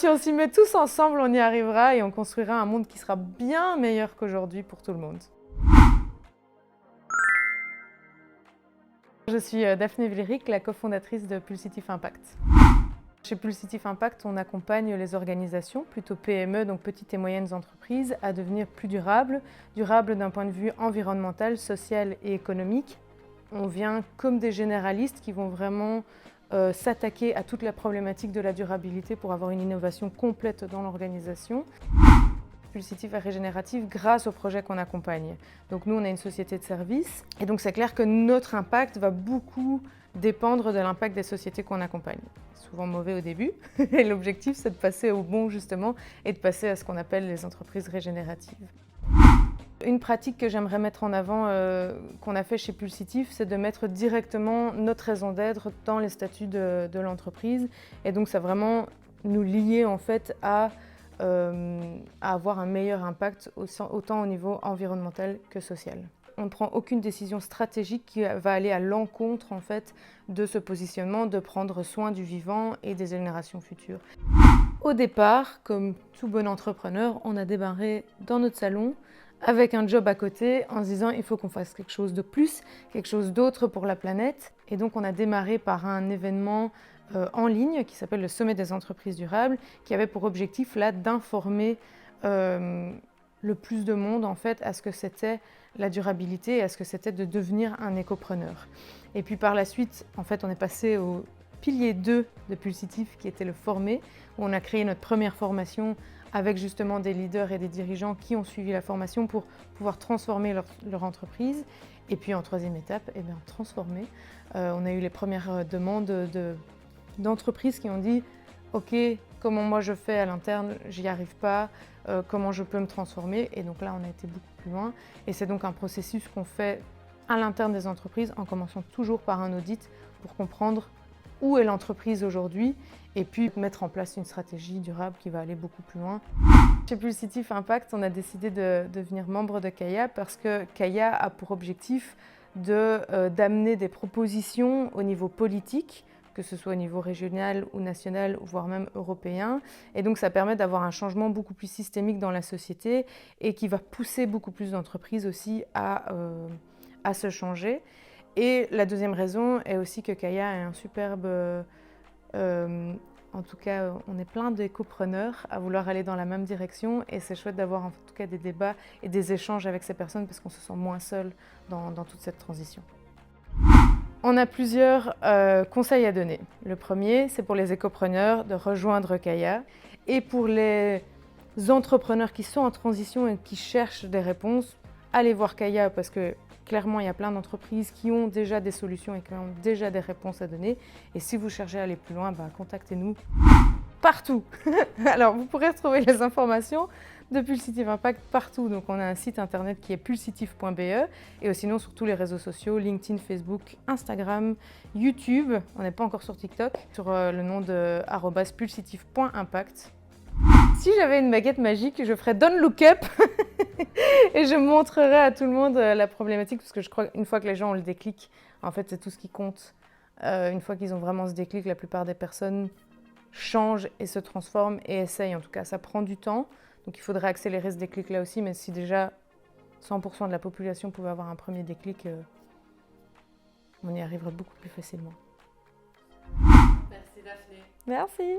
si on s'y met tous ensemble, on y arrivera et on construira un monde qui sera bien meilleur qu'aujourd'hui pour tout le monde. Je suis Daphné Vlerick, la cofondatrice de Pulsitif Impact. Chez Pulsitif Impact, on accompagne les organisations, plutôt PME, donc petites et moyennes entreprises, à devenir plus durables d'un point de vue environnemental, social et économique. On vient comme des généralistes qui vont vraiment s'attaquer à toute la problématique de la durabilité pour avoir une innovation complète dans l'organisation. Pulsitif et régénératif grâce au projet qu'on accompagne. Donc nous, on a une société de services et donc c'est clair que notre impact va beaucoup dépendre de l'impact des sociétés qu'on accompagne. Souvent mauvais au début et l'objectif c'est de passer au bon justement et de passer à ce qu'on appelle les entreprises régénératives. Une pratique que j'aimerais mettre en avant, qu'on a fait chez Pulsitif, c'est de mettre directement notre raison d'être dans les statuts de l'entreprise et donc ça vraiment nous lier en fait à avoir un meilleur impact autant au niveau environnemental que social. On ne prend aucune décision stratégique qui va aller à l'encontre en fait, de ce positionnement de prendre soin du vivant et des générations futures. Au départ, comme tout bon entrepreneur, on a démarré dans notre salon avec un job à côté en se disant il faut qu'on fasse quelque chose de plus, quelque chose d'autre pour la planète. Et donc on a démarré par un événement en ligne qui s'appelle le Sommet des entreprises durables, qui avait pour objectif là d'informer le plus de monde en fait à ce que c'était la durabilité et à ce que c'était de devenir un écopreneur. Et puis par la suite, en fait, on est passé au pilier 2 de Pulsitif qui était le former, où on a créé notre première formation avec justement des leaders et des dirigeants qui ont suivi la formation pour pouvoir transformer leur entreprise. Et puis en troisième étape, transformer. On a eu les premières demandes d'entreprises qui ont dit « Ok, comment moi je fais à l'interne, j'y arrive pas, comment je peux me transformer ?» Et donc là, on a été beaucoup plus loin. Et c'est donc un processus qu'on fait à l'interne des entreprises en commençant toujours par un audit pour comprendre où est l'entreprise aujourd'hui et puis mettre en place une stratégie durable qui va aller beaucoup plus loin. Chez Pulsitif Impact, on a décidé de devenir membre de Kaya parce que Kaya a pour objectif d'amener des propositions au niveau politique, que ce soit au niveau régional ou national, voire même européen. Et donc ça permet d'avoir un changement beaucoup plus systémique dans la société et qui va pousser beaucoup plus d'entreprises aussi à se changer. Et la deuxième raison est aussi que Kaya est un superbe... en tout cas, on est plein d'écopreneurs à vouloir aller dans la même direction et c'est chouette d'avoir en tout cas des débats et des échanges avec ces personnes parce qu'on se sent moins seul dans toute cette transition. On a plusieurs conseils à donner. Le premier, c'est pour les écopreneurs de rejoindre Kaya et pour les entrepreneurs qui sont en transition et qui cherchent des réponses, allez voir Kaya parce que clairement, il y a plein d'entreprises qui ont déjà des solutions et qui ont déjà des réponses à donner. Et si vous cherchez à aller plus loin, contactez-nous partout. Alors, vous pourrez retrouver les informations de Pulsitif Impact partout. Donc, on a un site internet qui est pulsitif.be et sinon sur tous les réseaux sociaux, LinkedIn, Facebook, Instagram, YouTube. On n'est pas encore sur TikTok, sur le nom de @pulsitif.impact. Si j'avais une baguette magique, je ferais Don't Look Up et je montrerais à tout le monde la problématique parce que je crois qu'une fois que les gens ont le déclic, en fait, c'est tout ce qui compte. Une fois qu'ils ont vraiment ce déclic, la plupart des personnes changent et se transforment et essayent. En tout cas, ça prend du temps. Donc, il faudrait accélérer ce déclic-là aussi. Mais si déjà 100% de la population pouvait avoir un premier déclic, on y arriverait beaucoup plus facilement. Merci Daphné. Merci.